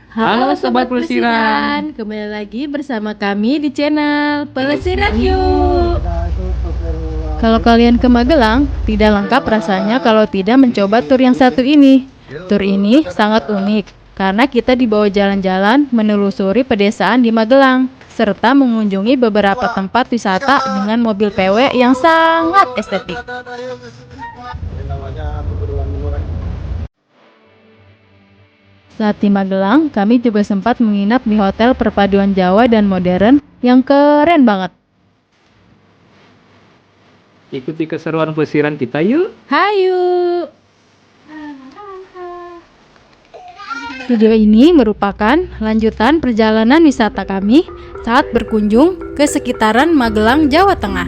Halo Sobat Pelesiran, kembali lagi bersama kami di channel Pelesiran Yuk. Kalau kalian ke Magelang, tidak lengkap rasanya kalau tidak mencoba tur yang satu ini. Tur ini sangat unik, karena kita dibawa jalan-jalan menelusuri pedesaan di Magelang, serta mengunjungi beberapa tempat wisata dengan mobil PW yang sangat estetik. Saat di Magelang, kami juga sempat menginap di hotel perpaduan Jawa dan modern yang keren banget. ikuti keseruan pelesiran kita yuk. Hayu! Video ini merupakan lanjutan perjalanan wisata kami saat berkunjung ke sekitaran Magelang, Jawa Tengah.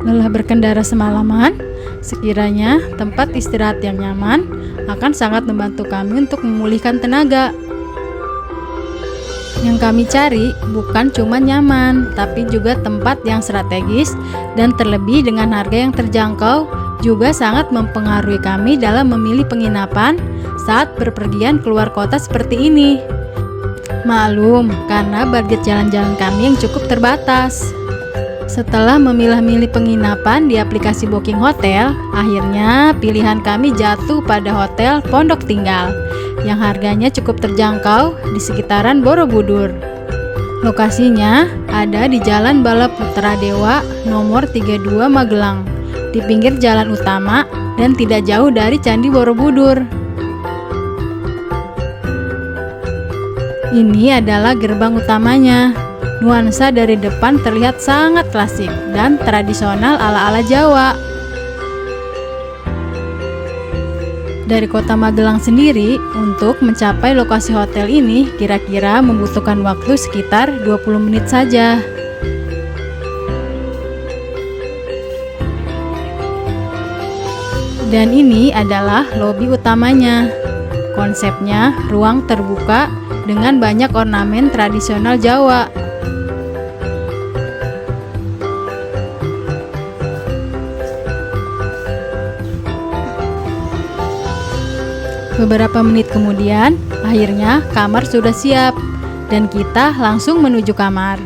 Lelah berkendara semalaman, sekiranya tempat istirahat yang nyaman akan sangat membantu kami untuk memulihkan tenaga. Yang kami cari bukan cuma nyaman, tapi juga tempat yang strategis dan terlebih dengan harga yang terjangkau juga sangat mempengaruhi kami dalam memilih penginapan saat berpergian keluar kota seperti ini. Maklum, karena budget jalan-jalan kami yang cukup terbatas. Setelah memilah-milih penginapan di aplikasi booking hotel, akhirnya pilihan kami jatuh pada Hotel Pondok Tinggal yang harganya cukup terjangkau di sekitaran Borobudur. Lokasinya ada di Jalan Balaputra Dewa nomor 32 Magelang, di pinggir jalan utama dan tidak jauh dari Candi Borobudur. Ini adalah gerbang utamanya. Nuansa dari depan terlihat sangat klasik dan tradisional ala-ala Jawa. Dari kota Magelang sendiri, untuk mencapai lokasi hotel ini kira-kira membutuhkan waktu sekitar 20 menit saja. Dan ini adalah lobi utamanya. Konsepnya ruang terbuka dengan banyak ornamen tradisional Jawa. Beberapa menit kemudian, akhirnya kamar sudah siap dan kita langsung menuju kamar.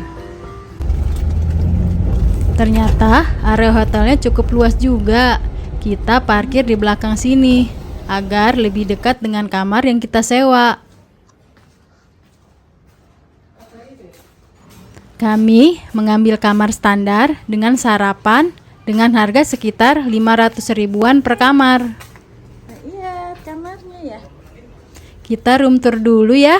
Ternyata area hotelnya cukup luas juga. Kita parkir di belakang sini agar lebih dekat dengan kamar yang kita sewa. Kami mengambil kamar standar dengan sarapan dengan harga sekitar 500 ribuan per kamar. Kita room tour dulu ya.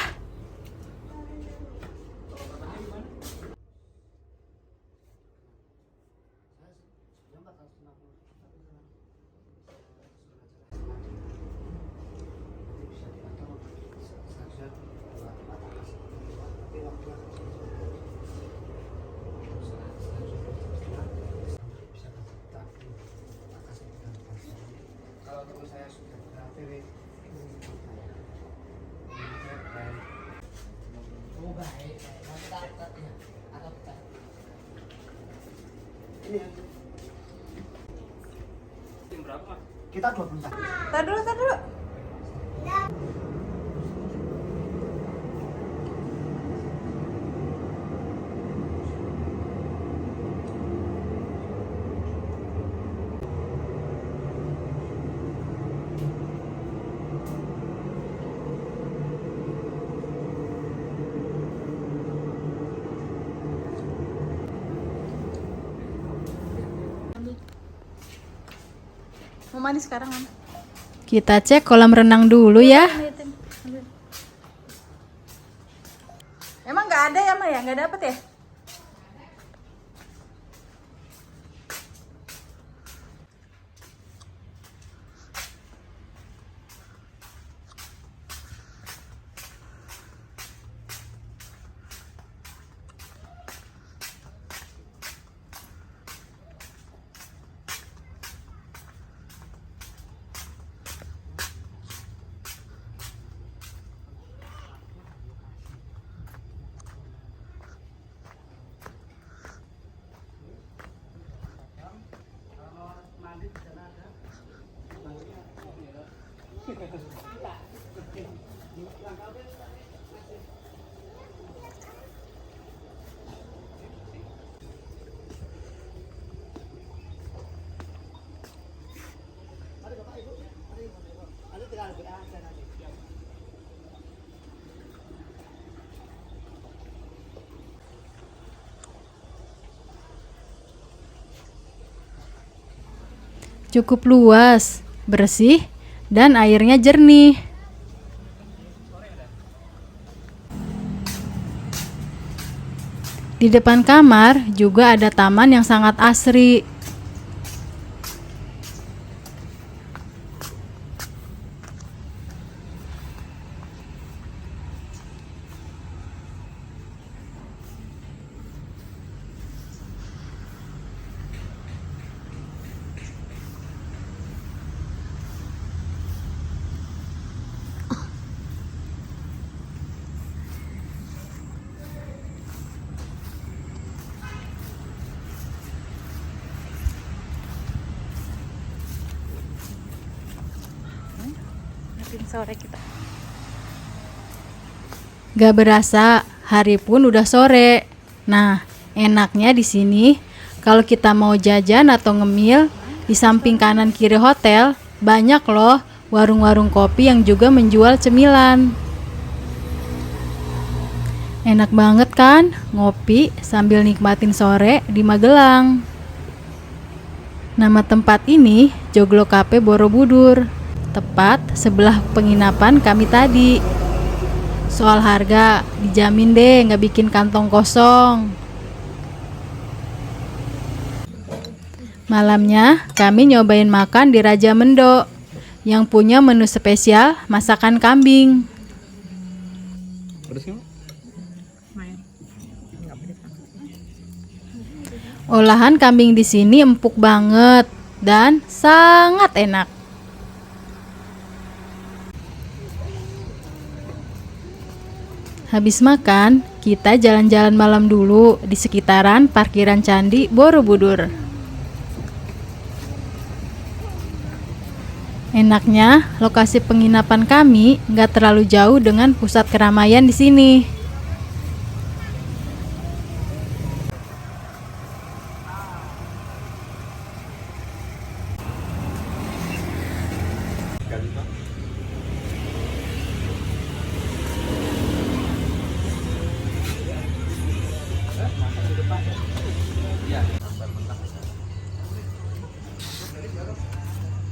Kita 20 tahun. Tar dulu. Mau mandi sekarang kan? Kita cek kolam renang dulu ya. Emang nggak ada ya, Maya? Nggak dapet ya? Cukup luas, bersih, dan airnya jernih. Di depan kamar juga ada taman yang sangat asri. Sore kita. Gak berasa, hari pun udah sore. Nah, enaknya di sini kalau kita mau jajan atau ngemil, di samping kanan kiri hotel banyak loh warung-warung kopi yang juga menjual cemilan. Enak banget kan ngopi sambil nikmatin sore di Magelang. Nama tempat ini Joglo Cafe Borobudur, tepat sebelah penginapan kami tadi. Soal harga dijamin deh nggak bikin kantong kosong. Malamnya kami nyobain makan di Raja Mendo yang punya menu spesial masakan kambing. Olahan kambing di sini empuk banget dan sangat enak. Habis makan, kita jalan-jalan malam dulu di sekitaran parkiran Candi Borobudur. Enaknya, lokasi penginapan kami nggak terlalu jauh dengan pusat keramaian di sini.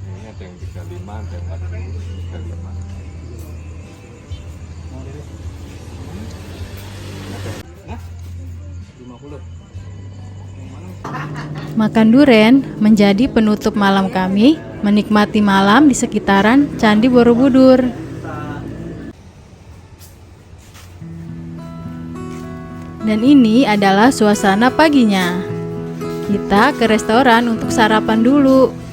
Ini ada yang 35, ada yang 40, 35. Makan duren menjadi penutup malam kami menikmati malam di sekitaran Candi Borobudur. Dan ini adalah suasana paginya. Kita ke restoran untuk sarapan dulu.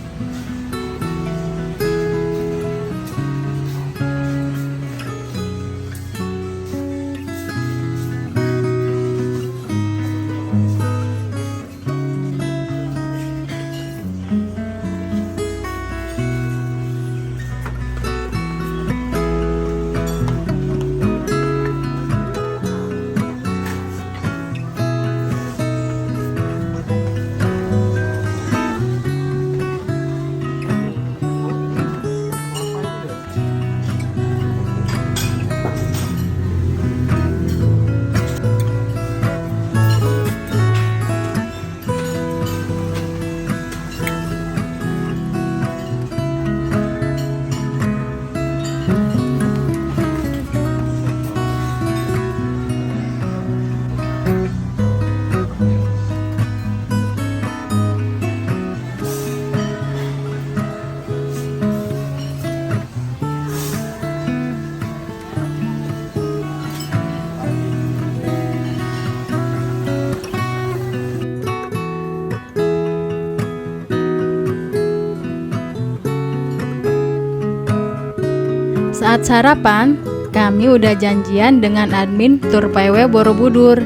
Saat sarapan, kami udah janjian dengan admin Tur PW Borobudur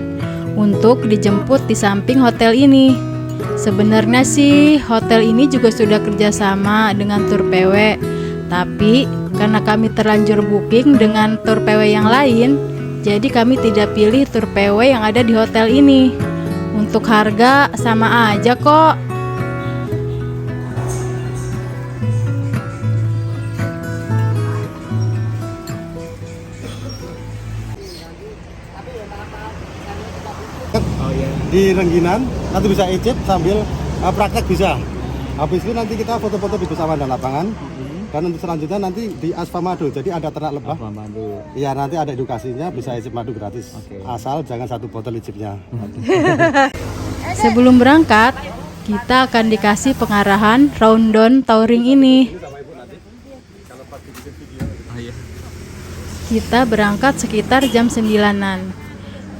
untuk dijemput di samping hotel ini. Sebenarnya sih hotel ini juga sudah kerjasama dengan Tur PW, tapi karena kami terlanjur booking dengan Tur PW yang lain, jadi kami tidak pilih Tur PW yang ada di hotel ini. Untuk harga sama aja kok. di Rengginan, nanti bisa icip sambil praktek bisa. Habis itu nanti kita foto-foto di Besawan dan lapangan. Dan untuk selanjutnya nanti di Asfa Madu, jadi ada ternak lebah. Apa madu? Iya, nanti ada edukasinya, bisa icip madu gratis. Oke. Asal jangan 1 botol icipnya. Sebelum berangkat, kita akan dikasih pengarahan rundown touring ini. Kita berangkat sekitar jam 9-an.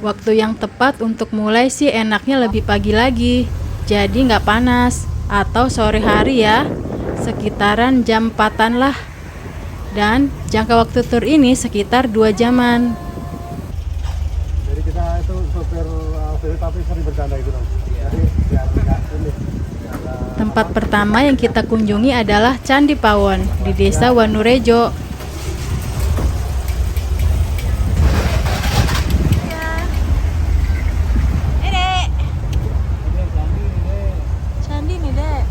Waktu yang tepat untuk mulai sih enaknya lebih pagi lagi, jadi nggak panas. Atau sore hari ya, sekitaran jam 4-an lah. Dan jangka waktu tur ini sekitar 2 jaman. Jadi kita itu sopir tapi sering bercanda itu dong. Jadi biar nggak unik. Tempat pertama yang kita kunjungi adalah Candi Pawon di Desa Wanurejo. Candi nih, Dek.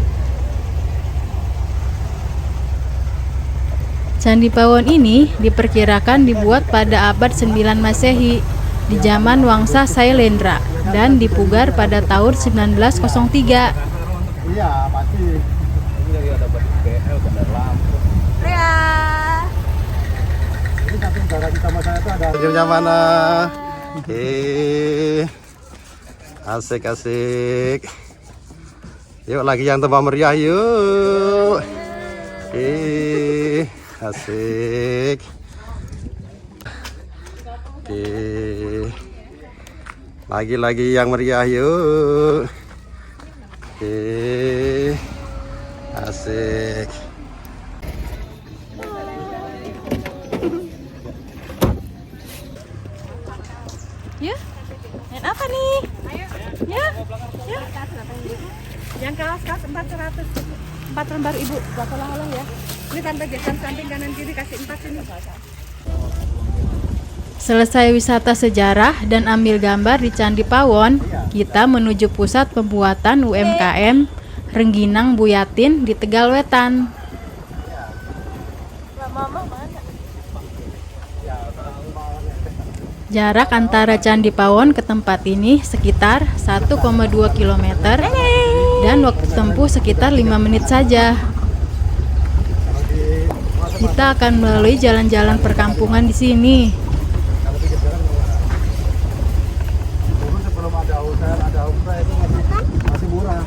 Candi Pawon ini diperkirakan dibuat pada abad 9 Masehi di zaman Wangsa Sailendra dan dipugar pada tahun 1903. Iya, pasti. Ini dari ada BL, Bandar Lampung. Ria. Ini satu saudara kita sama saya itu ada. Senyumnya mana? Asik. Yuk lagi yang tambah meriah yuk. Asik. Lagi yang meriah yuk. Asik. Ya, main apa nih? Ya, ya. Yang kaos 400. 4 lembar ibu, buat oleh-oleh ya. Ini tanpa jajan samping kanan kiri kasih 4 sini. Selesai wisata sejarah dan ambil gambar di Candi Pawon, kita menuju pusat pembuatan UMKM Rengginang Buyatin di Tegalwetan. Jarak antara Candi Pawon ke tempat ini sekitar 1,2 km dan waktu tempuh sekitar 5 menit saja. Kita akan melalui jalan-jalan perkampungan di sini. Dulu sebelum ada hotel, ada homestay itu masih murah.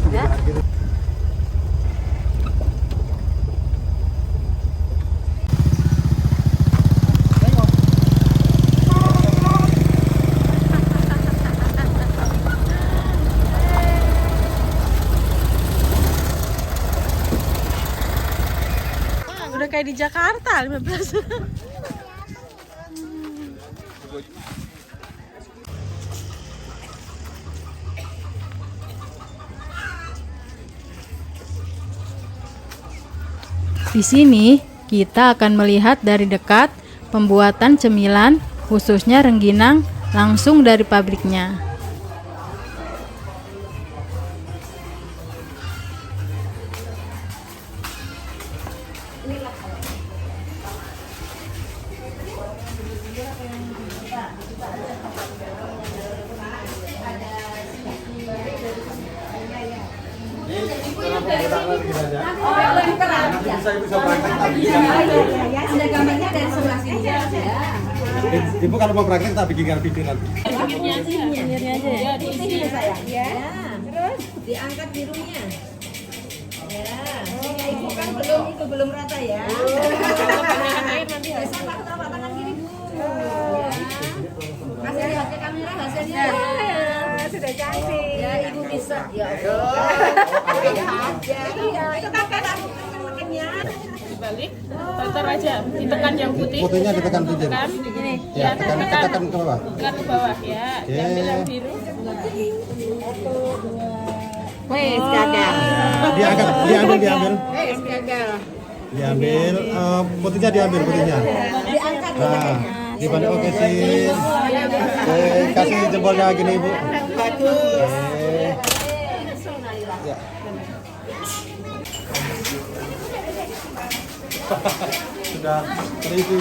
Udah kayak di Jakarta 15. Di sini kita akan melihat dari dekat pembuatan cemilan, khususnya rengginang, langsung dari pabriknya. Ada gambarnya dari sebelah sini ya. Ibu kalau mau praktek tak bikinkan video nanti. Putihnya aja. Putihnya sayang. Ya. Terus diangkat birunya. Ya. Ibu kan belum rata ya. Bisa pakai telapak tangan kiri Bu. Kasih lihat ke kamera hasilnya. Sudah cantik. Ya Ibu bisa. Ya Allah. Itu kan kayak makannya. Balik, putar aja, ditekan yang putih. Fotonya ditekan pinggir. Tekan, ini, Ya, tekan ke bawah. tekan ke bawah ya. Diambil yang biru. Wes gagal. Diambil. Wes gagal. Diambil, putihnya diambil putihnya. Diangkat Nah, dibalik oke sih. Oke, kasih jempolnya gini Ibu. bagus. Ya. Sudah terisi.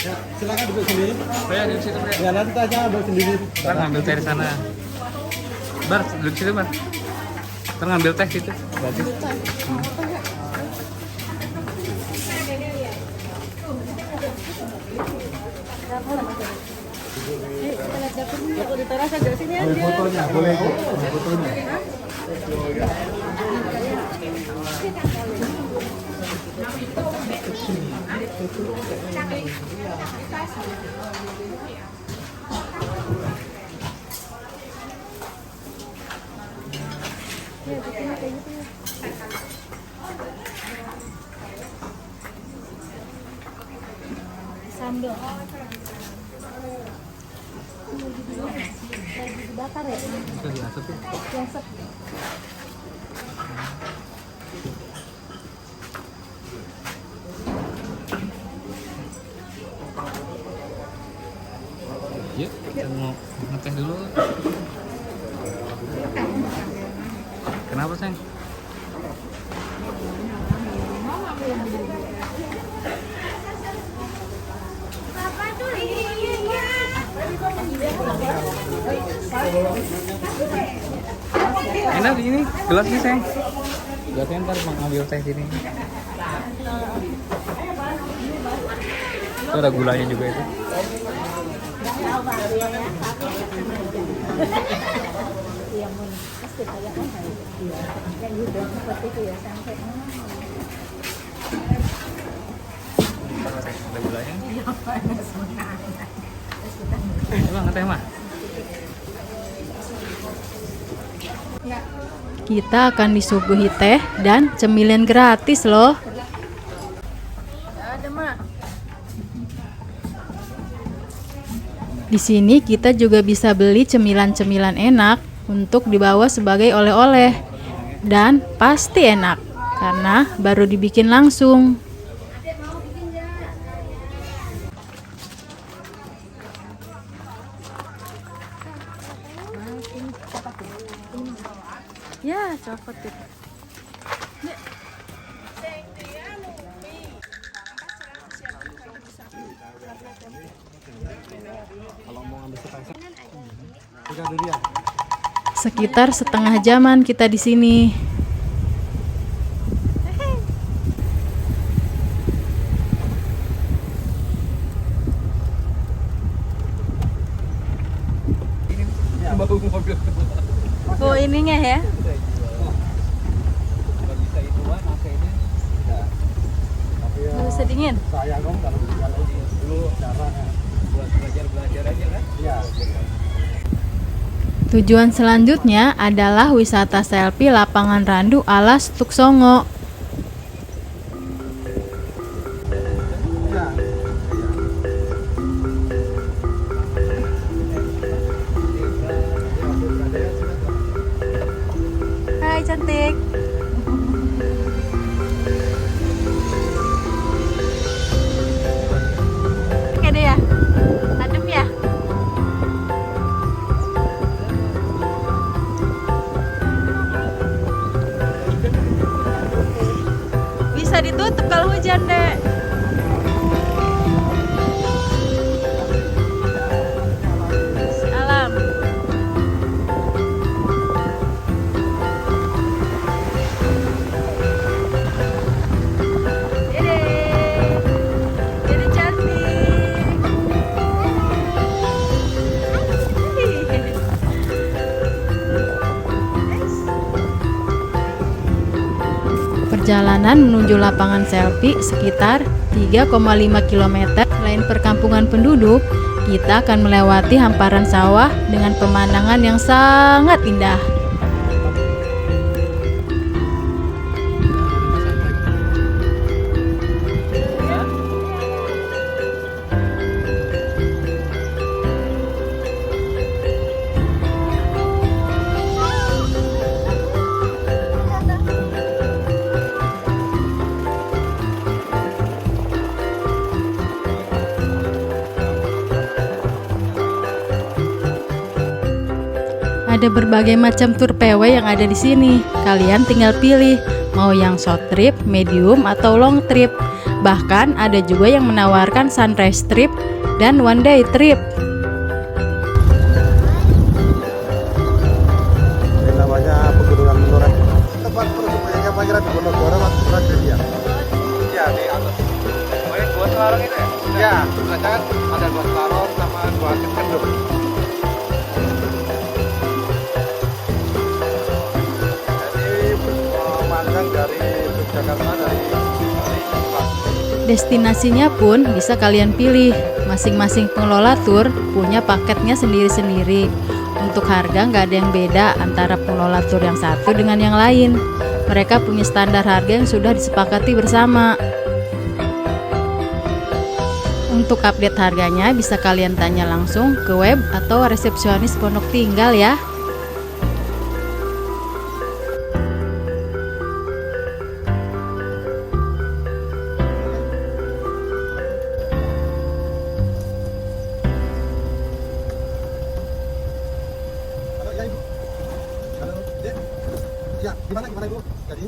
Ya, silakan duduk sendiri. Saya duduk situ, Bre. Ya, nanti aja ambil sendiri. Ntar ngambil teh di sana. Bar, duduk situ, Bar. Ntar ngambil teh situ. Bagus. Aku di teras aja sini Boleh aja. fotonya, boleh fotonya. Sambal. Lagi dibakar ya? Bisa diasap ya. Biasa. Yuk, kita mau ngeteh dulu. Kenapa, Sayang? Enak ini, gelas nih, Sayang. Gelasnya ntar mau ngambil teh sini. Itu ada gulanya juga itu. Ada gulanya. Emang ngeteh mah? Kita akan disuguhi teh dan cemilan gratis loh. Di sini kita juga bisa beli cemilan-cemilan enak untuk dibawa sebagai oleh-oleh. Dan pasti enak karena baru dibikin langsung. Ya, copot itu. Kalau mau ambil sepasang, sudah dulu ya. Sekitar setengah jaman kita di sini. Oh, ininya ya. Nggak bisa dingin. Saya dong kalau dulu caranya buat belajar aja kan? Iya. Tujuan selanjutnya adalah wisata selfie lapangan Randu ala Stuk Songo. Hai, cantik. Oke deh ya. Adem ya. Bisa ditutup kalau hujan, Dek. Alam. Dede. Dede cantik. Perjalanan menuju lapangan selfie sekitar 3,5 km. Selain perkampungan penduduk, kita akan melewati hamparan sawah dengan pemandangan yang sangat indah. Ada berbagai macam tur PW yang ada di sini. Kalian tinggal pilih mau yang short trip, medium, atau long trip. Bahkan ada juga yang menawarkan sunrise trip dan one day trip. Ini namanya Pegunungan Menoreh. Tempat persembunyiannya Pangeran Diponegoro waktu tragedi ya. Iya, di atas. Oh, yang dua selarong itu ya? Ya, Kan ada dua selarong sama dua kendor. jadi memandang dari Yogyakarta dari Destinasinya pun bisa kalian pilih. Masing-masing pengelola tur punya paketnya sendiri-sendiri. Untuk harga nggak ada yang beda antara pengelola tur yang satu dengan yang lain. Mereka punya standar harga yang sudah disepakati bersama. Untuk update harganya bisa kalian tanya langsung ke web atau resepsionis Pondok Tinggal ya. Halo, ya Ibu. Halo, Dek. Ya, gimana Ibu? Jadi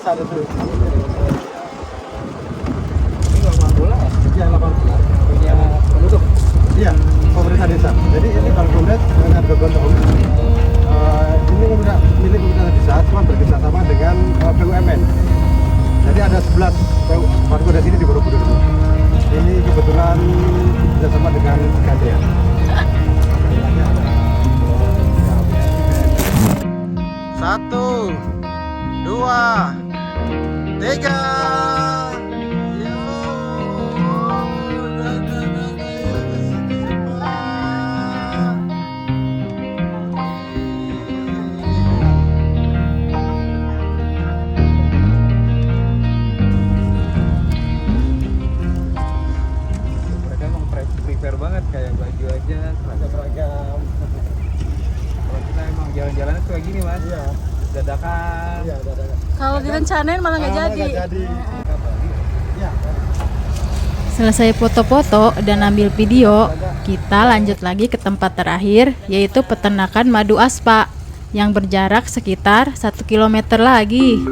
ada tuh. Ini lapangan bola ya? Iya, lapangan bola. Punya penduduk. Iya, pemerintah desa. Jadi ini Bang Bondet dengan Gogondong. Ini milik pemerintah desa, cuma bekerjasama dengan BUMN. Jadi ada 11 warga di sini di Borobudur. Ini kebetulan bekerjasama dengan Gantian. Satu, dua, ada seragam. Kalau kita emang jalan-jalan itu kayak gini mas. Iya. Dadakan. Iya, ada. Kalau direncanain malah nggak jadi. Nggak jadi. Iya. Selesai foto-foto dan ambil video, kita lanjut lagi ke tempat terakhir, yaitu peternakan madu aspa yang berjarak sekitar 1 km lagi.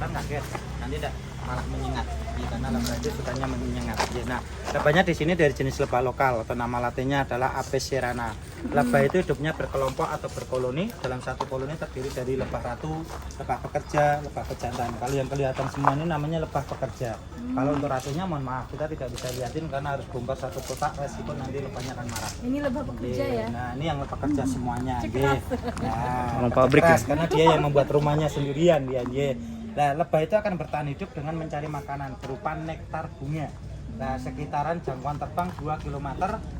Kaget, nanti tidak malah menyengat, ya, karena lebah itu sukanya menyengat. Ya, nah, lebahnya di sini dari jenis lebah lokal atau nama latinnya adalah Apis cerana. Lebah itu hidupnya berkelompok atau berkoloni. Dalam satu koloni terdiri dari lebah ratu, lebah pekerja, lebah pejantan. Kalau yang kelihatan semua ini namanya lebah pekerja. Kalau untuk ratunya, mohon maaf, kita tidak bisa lihatin karena harus bongkar satu kotak, resiko nanti lebahnya akan marah. Ini lebah pekerja ya? Nah, ini yang lebah pekerja semuanya. Nah, Orang pabrik ya? karena dia yang membuat rumahnya sendirian dia. Nah, lebah itu akan bertahan hidup dengan mencari makanan berupa nektar bunga. Nah, sekitaran jangkauan terbang 2 km.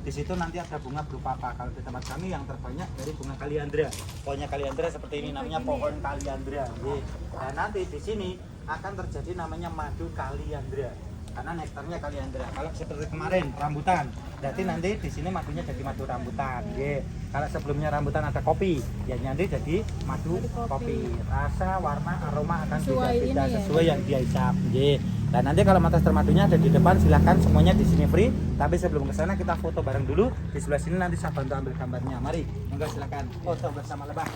Di situ nanti ada bunga berupa apa? Kalau di tempat kami yang terbanyak dari bunga kaliandra. Pohonnya kaliandra seperti ini, namanya pohon kaliandra. Nah, nanti di sini akan terjadi namanya madu kaliandra. karena nektarnya kaliandra. Kalau seperti kemarin rambutan, berarti nanti di sini madunya jadi madu rambutan. Nggih. Kalau sebelumnya rambutan ada kopi, ya nanti jadi madu kopi. Rasa, warna, aroma akan beda-beda sesuai yang dia hisap. Nggih. Dan nanti kalau tester madunya ada di depan, silahkan semuanya di sini free. Tapi sebelum ke sana kita foto bareng dulu. Di sebelah sini nanti saya bantu ambil gambarnya. Mari, monggo silakan foto bersama lebah.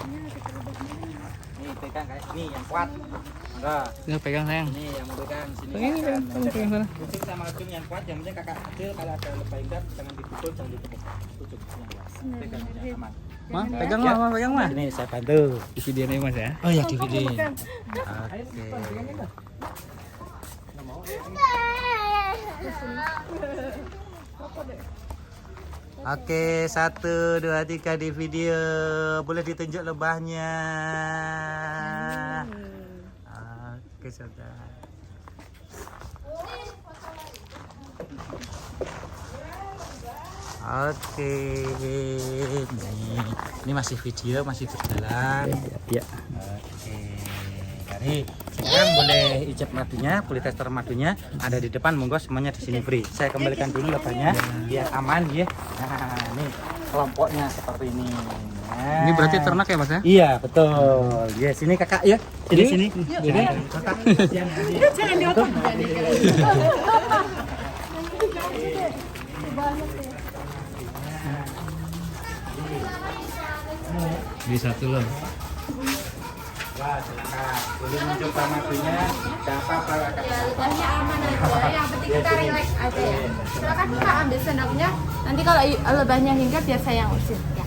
Nih pegang kayak ini yang kuat. Monggo. Ini pegang sayang. Ini yang mau pegang sini. Pegang ini, kamu pegang sana. Kucing sama ujung yang kuat, yang penting kakak kecil kalau ada lebah ingat jangan dipukul, jangan ditepuk. Kucing yang kuat. Pegang yang aman. Mah, pegang mah, mah, pegang mah. Ini saya bantu. Di video ini Mas ya. Oh ya di video. Oke. Oke, 1, 2, 3 di video. Boleh ditunjuk lebahnya. Oke, sudah. Oke, ini masih video, masih berjalan. Iya. Oke, Kari. Sekarang boleh icip madunya, boleh tester madunya. Ada di depan, monggo semuanya di sini free. Saya kembalikan dulu lebahnya, biar aman ya. Nah, ini kelompoknya seperti ini. Nah. Ini berarti ternak ya Mas ya? Iya, betul. Ya, sini kakak ya. Sini. Jadi, kakak. Jangan diotak. Di satu loh. Wah, silakan. Boleh mencoba madunya. Siapa kalau akan Lebahnya aman aja, yang penting kita relax aja ya. Silakan Kak ambil sendoknya. Nanti kalau lebahnya hinggap biar saya yang usir ya.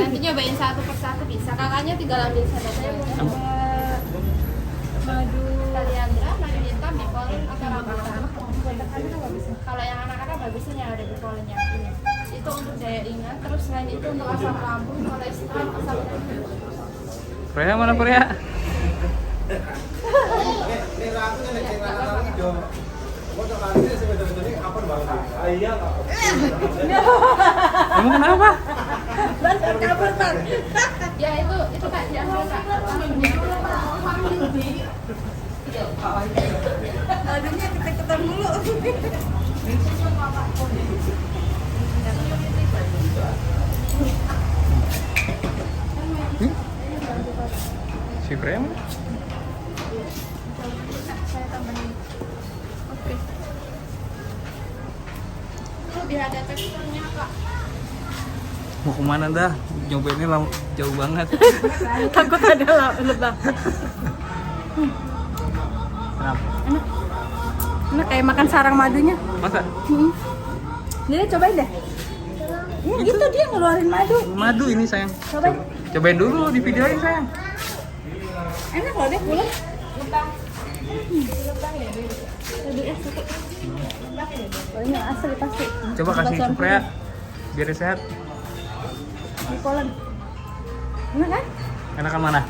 Nanti nyobain satu persatu bisa. Kakaknya tinggal ambil sendoknya. Madu kaliandra, madu hitam, bipolen atau rambutan. Kalau yang anak-anak bagusnya yang ada bipolennya ini. Itu untuk daya ingat. Terus selain itu untuk asam lambung, kolesterol, asam lambung. Korea mana Korea? Kamu kenapa? Ya itu Kak diambil Kak. Aduhnya ketek-ketek mulu. Si Korea mana? Saya tambahin. Oke. Itu lebih ada teksturnya Kak. Mau kemana dah? Nyobainnya lama, jauh banget. Takut ada lebah. Kenapa? Enak kayak makan sarang madunya. Masa? Jadi cobain deh. Ya, gitu dia ngeluarin madu. Madu ini sayang. Cobain. Cobain dulu di videoin sayang. Enak loh deh, pulang. Oh, ini asli pasti. Coba kasih ke Korea biar dia sehat. Bipolen. Enak kan? Enakan mana?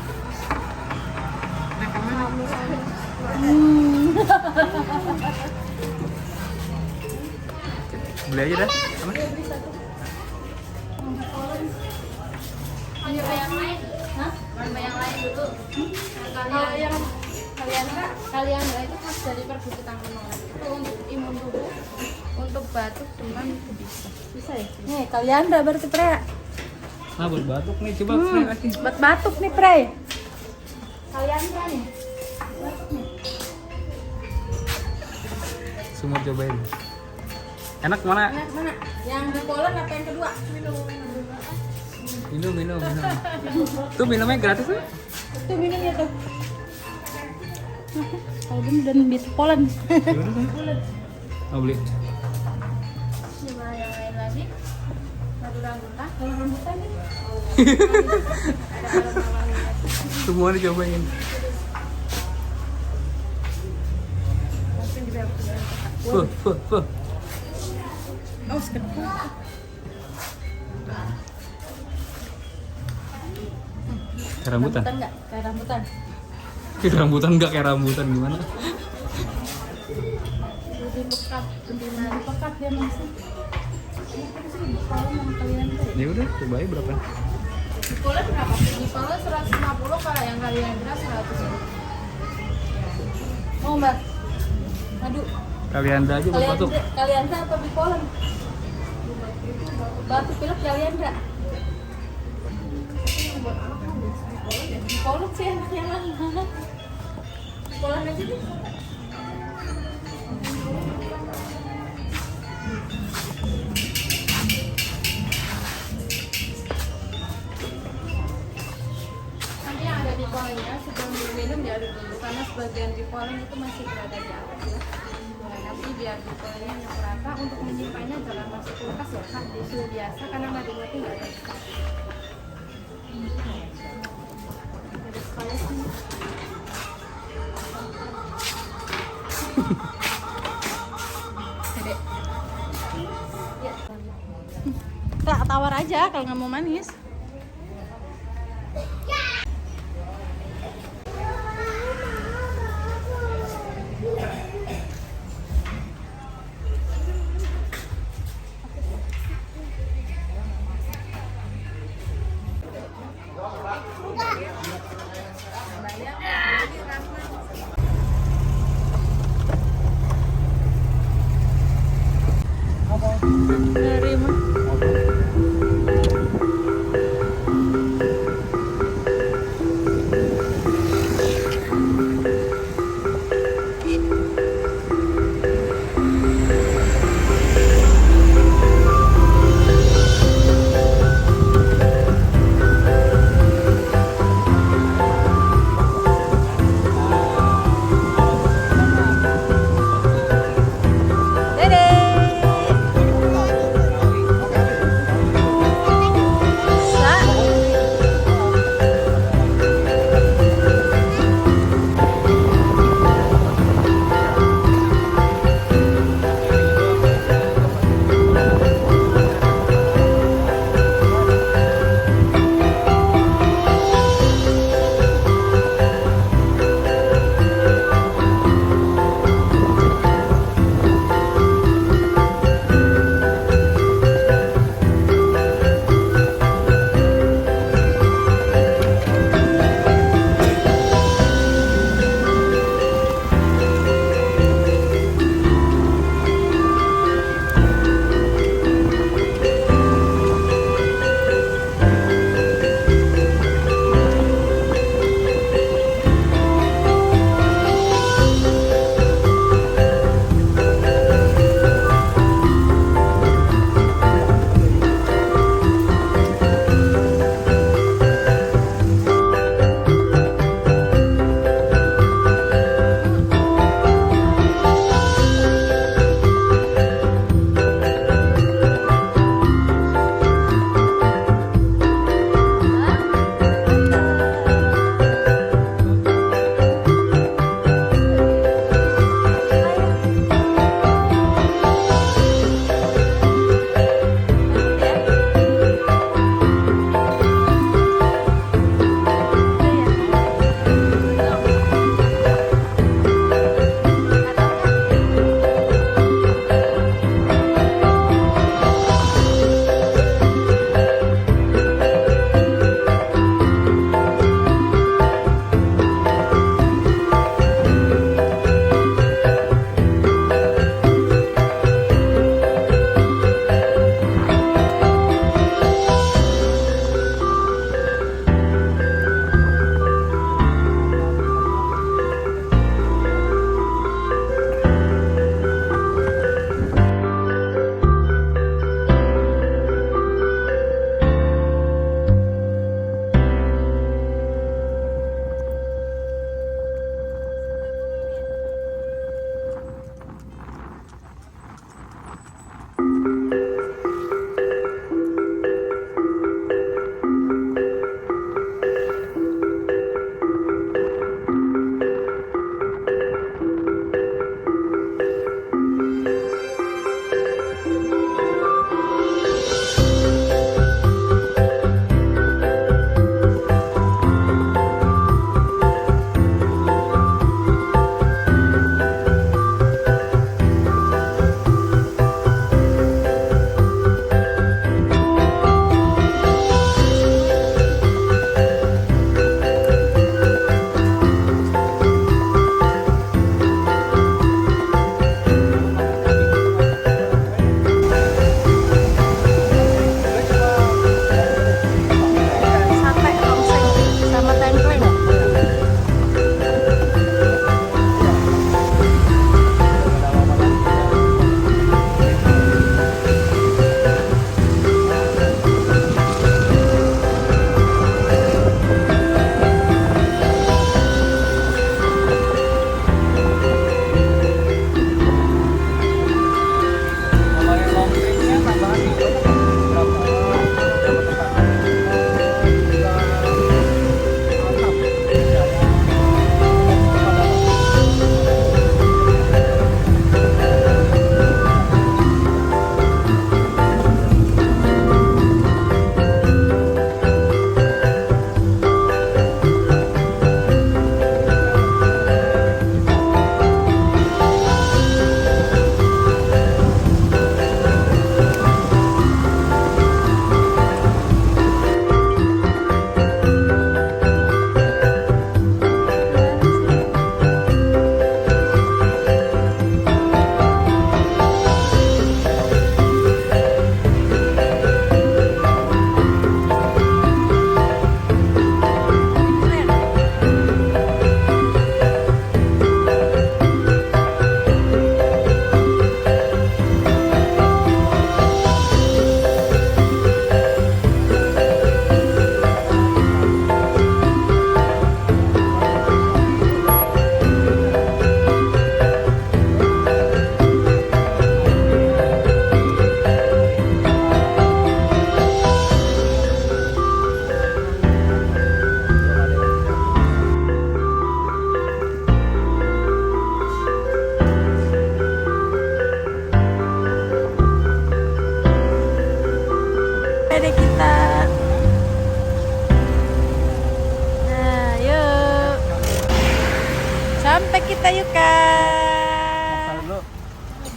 Beli aja dah. Sama. Coba yang lain. Hah? Coba yang lain dulu. Kaliandra itu khas dari perbukitan Kenongan. Itu untuk imun tubuh, untuk batuk, demam itu bisa. Bisa ya? Nih, kaliandra berarti Pre. Nah, buat batuk nih, coba spray lagi. Buat batuk nih Pre. Kaliandra nih. Semua cobain. Enak mana? Enak mana? Yang bipolen apa yang kedua? Minum. Tuh minumnya gratis tuh. Tuh minumnya tuh. Kalau ini dan bipolen. Mau beli? Coba yang lain lagi. Madu rambutan. Kalau rambutan nih. Semua dicobain. Fuh. Oh, sekedar. Kayak rambutan? Enggak? Kayak rambutan. Kayak rambutan enggak kayak rambutan gimana? Lebih pekat dia masih. Kalau yang kaliandra ya. Ya udah, cobain berapa? Bipolen berapa? Bipolen 150, kalau yang kaliandra 100. Mau Mbak? Madu. Kalianda aja buat batuk. Kalianda atau bipolar? Batuk pilek Kalianda. Bipolar sih anaknya mana? Bipolar aja deh. Nanti yang ada di kolenya sebelum diminum diaduk dulu karena sebagian di kolen itu masih berada di atas ya. Nah, nanti biar di kolenya yang rata untuk menyimpannya jangan masuk kulkas ya kak di suhu biasa karena madunya itu nggak ada. Ada sekali sih. Dedek. Ya. Tak tawar aja kalau nggak mau manis. Dari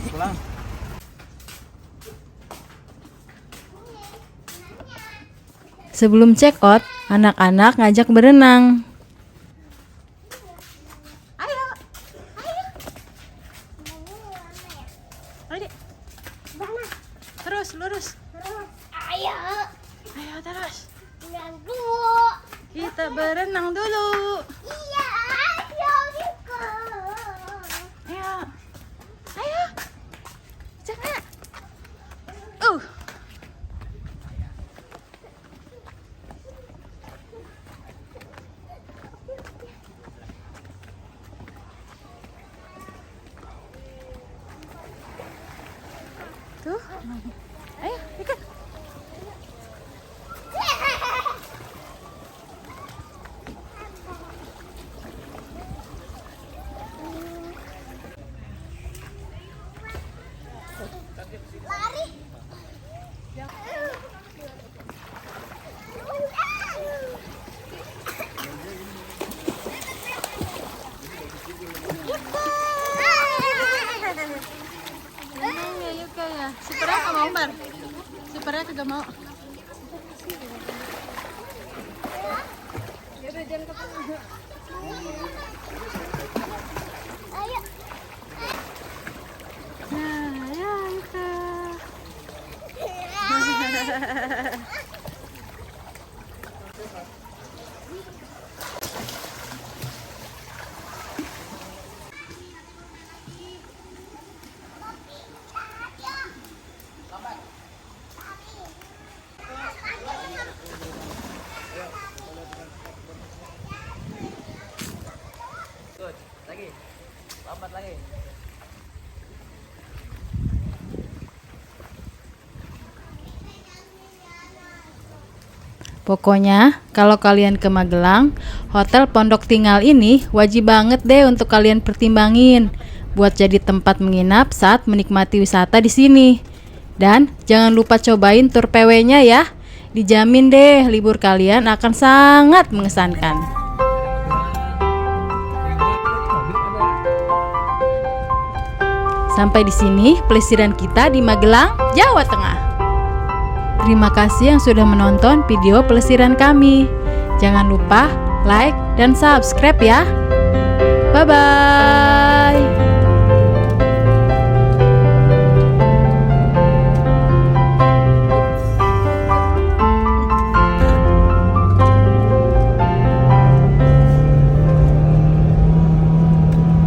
pulang. Sebelum check out, anak-anak ngajak berenang. Terus, lurus. Ayo. Ayo terus. Ganggu. Kita berenang dulu. Iya, ayo Riko. Ayo. Ayo. Jangan. Tuh. Ayo, ikut. Ya, Yuka ya. Supernya nggak mau, Bar. Supernya kagak mau. Nah, ya Yuka. Pokoknya, kalau kalian ke Magelang, Hotel Pondok Tinggal ini wajib banget deh untuk kalian pertimbangin buat jadi tempat menginap saat menikmati wisata di sini. Dan jangan lupa cobain tur PW-nya ya. Dijamin deh libur kalian akan sangat mengesankan. Sampai di sini pelesiran kita di Magelang, Jawa Tengah. Terima kasih yang sudah menonton video pelesiran kami. Jangan lupa like dan subscribe ya. Bye-bye.